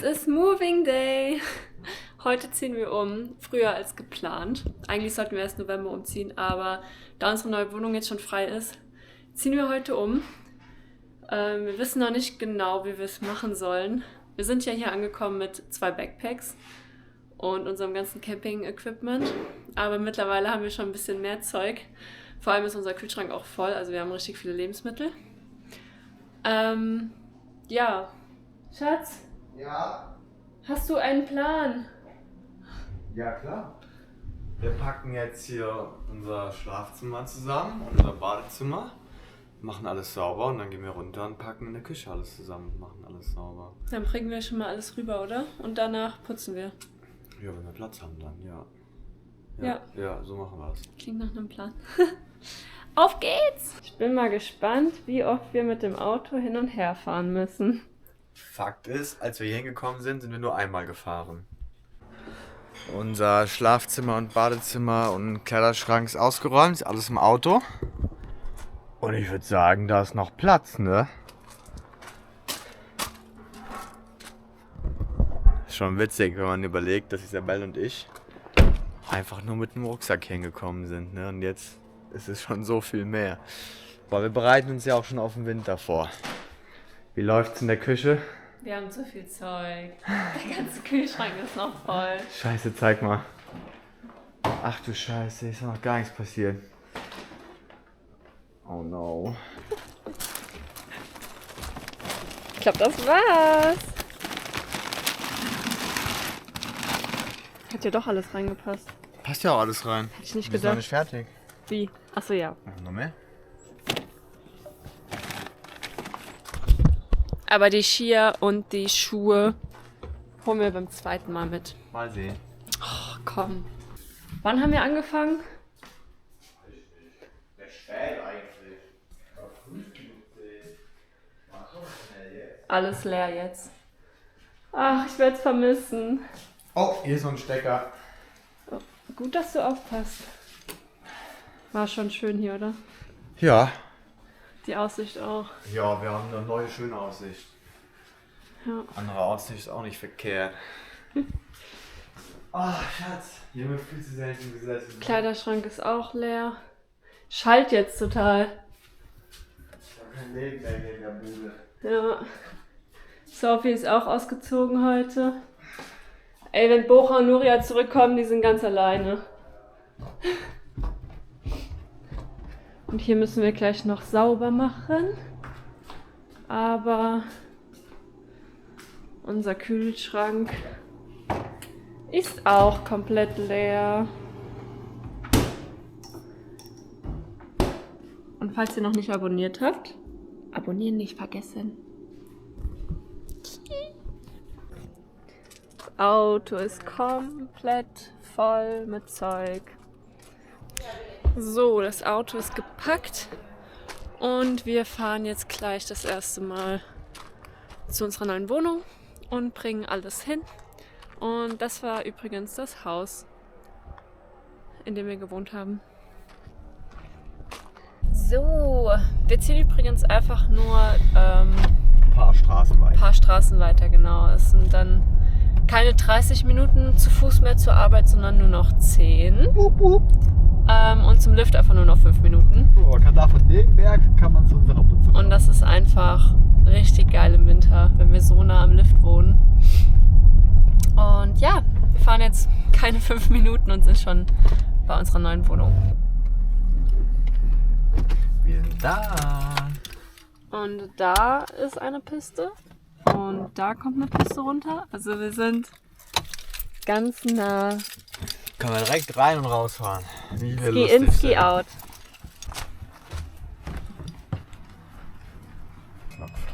Es ist Moving Day. Heute ziehen wir um, früher als geplant. Eigentlich sollten wir erst November umziehen, aber da unsere neue Wohnung jetzt schon frei ist, ziehen wir heute um. Wir wissen noch nicht genau, wie wir es machen sollen. Wir sind ja hier angekommen mit 2 Backpacks und unserem ganzen Camping-Equipment. Aber mittlerweile haben wir schon ein bisschen mehr Zeug. Vor allem ist unser Kühlschrank auch voll, also wir haben richtig viele Lebensmittel. Ja, Schatz, Ja, hast du einen Plan? ja klar. Wir packen jetzt hier unser Schlafzimmer zusammen und unser Badezimmer, machen alles sauber und dann gehen wir runter und packen in der Küche alles zusammen und machen alles sauber. Dann bringen wir schon mal alles rüber, oder? Und danach putzen wir. Ja, wenn wir Platz haben dann, ja. Ja. Ja, so machen wir es. Klingt nach einem Plan. Auf geht's! Ich bin mal gespannt, wie oft wir mit dem Auto hin und her fahren müssen. Fakt ist, als wir hier hingekommen sind, sind wir nur einmal gefahren. Unser Schlafzimmer und Badezimmer und Kleiderschrank ist ausgeräumt, ist alles im Auto. Und ich würde sagen, da ist noch Platz, ne? Ist schon witzig, wenn man überlegt, dass Isabelle und ich einfach nur mit dem Rucksack hingekommen sind, ne? Und jetzt ist es schon so viel mehr. Aber wir bereiten uns ja auch schon auf den Winter vor. Wie läuft's in der Küche? Wir haben zu viel Zeug. Der ganze Kühlschrank ist noch voll. Scheiße, zeig mal. Ach du Scheiße, ist noch gar nichts passiert. Oh no. Ich glaube, das war's. Hat ja doch alles reingepasst. Passt ja auch alles rein. Hätte ich nicht Wir sind noch gedacht. nicht fertig. Wie? Achso, ja. Noch mehr? Aber die Skier und die Schuhe holen wir beim zweiten Mal mit. Mal sehen. Ach, komm. Wann haben wir angefangen? Der spät eigentlich. Alles leer jetzt. Ach, ich werde es vermissen. Oh, hier ist so ein Stecker. Gut, dass du aufpasst. War schon schön hier, oder? Ja. Die Aussicht auch. Ja, wir haben eine neue schöne Aussicht. Ja. Andere Aussicht ist auch nicht verkehrt. Ach, Schatz. Hier haben wir viel zu selten gesessen. Kleiderschrank ist auch leer. Schallt jetzt total. Ich habe kein Leben mehr hier in der Bude. Ja. Sophie ist auch ausgezogen heute. Ey, wenn Bocha und Nuria zurückkommen, die sind ganz alleine. Und hier müssen wir gleich noch sauber machen. Aber unser Kühlschrank ist auch komplett leer. Und falls ihr noch nicht abonniert habt, abonnieren nicht vergessen. Das Auto ist komplett voll mit Zeug. So, das Auto ist gepackt und wir fahren jetzt gleich das erste Mal zu unserer neuen Wohnung und bringen alles hin. Und das war übrigens das Haus, in dem wir gewohnt haben. So, wir ziehen übrigens einfach nur Ein paar Straßen weiter. paar Straßen weiter, genau. Es sind dann keine 30 Minuten zu Fuß mehr zur Arbeit, sondern nur noch 10. Und zum Lift einfach nur noch 5 Minuten. So, man kann da von dem Berg kann man zu unserer Putze. Und das ist einfach richtig geil im Winter, wenn wir so nah am Lift wohnen. Und ja, wir fahren jetzt keine 5 Minuten und sind schon bei unserer neuen Wohnung. Wir sind da. Und da ist eine Piste. Und da kommt eine Piste runter. Also wir sind ganz nah. Kann man direkt rein und rausfahren. Wie wir Ski lustig in, Ski sind. out.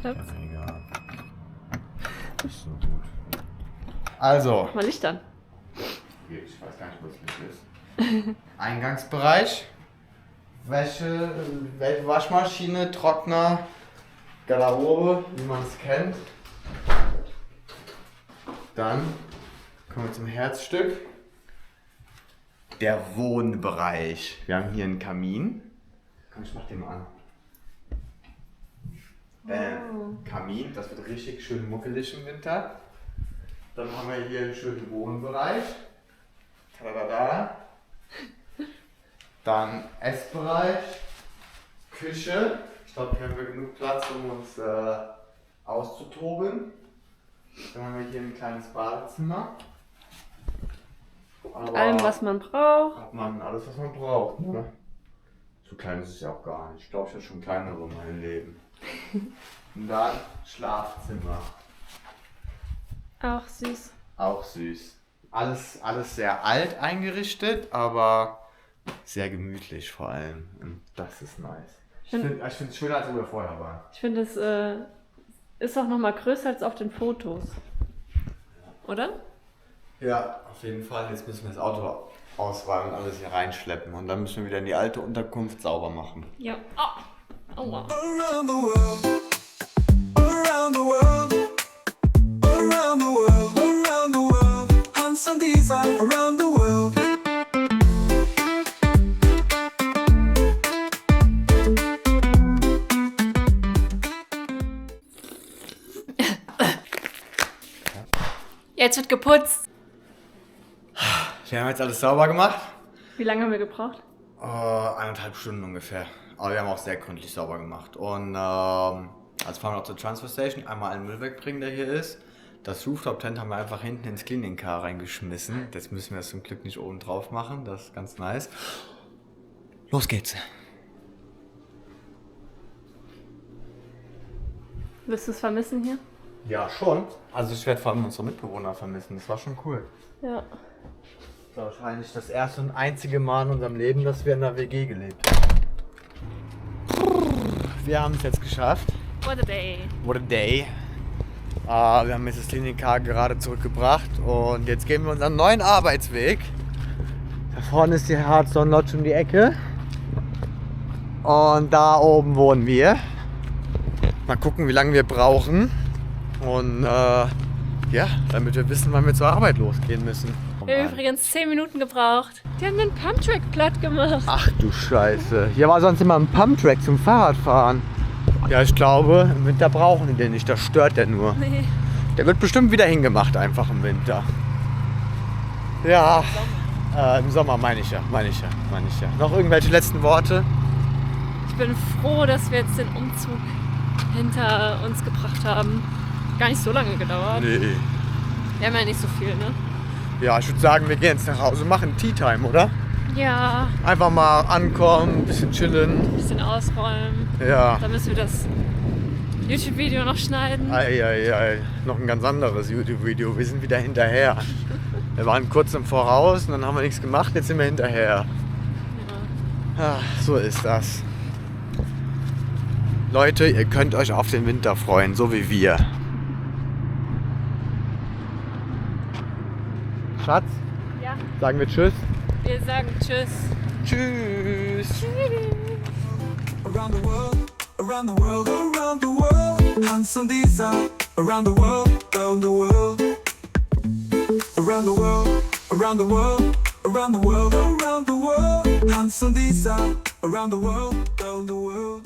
Klopf. Egal. Ist so gut. Also, Mal Licht an. ich weiß gar nicht, wo das Licht ist. Eingangsbereich. Wäsche, Waschmaschine, Trockner, Garderobe, wie man es kennt. Dann kommen wir zum Herzstück. Der Wohnbereich. Wir haben hier einen Kamin. Komm, ich mach den mal an. Kamin, das wird richtig schön muckelig im Winter. Dann haben wir hier einen schönen Wohnbereich. Tadadada. Dann Essbereich, Küche. Ich glaube, hier haben wir genug Platz, um uns auszutoben. Dann haben wir hier ein kleines Badezimmer. Mit allem, was man braucht. Hat man alles, was man braucht. Ne? So klein ist es ja auch gar nicht. Ich glaube, ich habe schon kleinere in meinem Leben. Und dann Schlafzimmer. Auch süß. Auch süß. Alles sehr alt eingerichtet, aber sehr gemütlich vor allem. Und das ist nice. Ich finde es schöner, als wir vorher waren. Ich finde, es ist auch noch mal größer als auf den Fotos. Oder? Ja, auf jeden Fall. Jetzt müssen wir das Auto ausräumen und alles hier reinschleppen. Und dann müssen wir wieder in die alte Unterkunft sauber machen. Ja. Oh. Aua. Around the world, around the world, around the world, around the world. Hans und Isa, around the world. Jetzt wird geputzt. Wir haben jetzt alles sauber gemacht. Wie lange haben wir gebraucht? 1,5 Stunden ungefähr. Aber wir haben auch sehr gründlich sauber gemacht. Und also fahren wir noch zur Transfer Station, einmal allen Müll wegbringen, der hier ist. Das Rooftop-Tent haben wir einfach hinten ins Cleaning Car reingeschmissen. Jetzt müssen wir das zum Glück nicht oben drauf machen. Das ist ganz nice. Los geht's. Wirst du es vermissen hier? Ja, schon. Also ich werde vor allem unsere Mitbewohner vermissen. Das war schon cool. Ja. Das war wahrscheinlich das erste und einzige Mal in unserem Leben, dass wir in einer WG gelebt haben. Wir haben es jetzt geschafft. What a day. What a day. Wir haben jetzt das Klinikcar gerade zurückgebracht und jetzt gehen wir unseren neuen Arbeitsweg. Da vorne ist die Hardzone Lodge um die Ecke. Und da oben wohnen wir. Mal gucken, wie lange wir brauchen. Und ja, damit wir wissen, wann wir zur Arbeit losgehen müssen. Wir haben übrigens 10 Minuten gebraucht. Die haben den Pumptrack platt gemacht. Ach du Scheiße. Hier war sonst immer ein Pumptrack zum Fahrradfahren. Ja, ich glaube, im Winter brauchen die den nicht. Das stört der nur. Nee. Der wird bestimmt wieder hingemacht einfach im Winter. Ja, im Sommer meine ich ja. Noch irgendwelche letzten Worte? Ich bin froh, dass wir jetzt den Umzug hinter uns gebracht haben. Gar nicht so lange gedauert. Nee. Wir haben ja nicht so viel, ne? Ja, ich würde sagen, wir gehen jetzt nach Hause, machen Tea Time, oder? Ja, Einfach mal ankommen, ein bisschen chillen. ein bisschen ausräumen. Ja. Dann müssen wir das YouTube-Video noch schneiden. Ei. Noch ein ganz anderes YouTube-Video. Wir sind wieder hinterher. Wir waren kurz im Voraus und dann haben wir nichts gemacht, jetzt sind wir hinterher. Ja. Ach, so ist das. Leute, ihr könnt euch auf den Winter freuen, so wie wir. Schatz, Ja, sagen wir Tschüss. wir sagen Tschüss. Tschüss. Around the world, around the world, around the world. Hans und Isa, around the world, around the world. Around the world, around the world, around the world, around the world. Hans und Isa, around the world, around the world.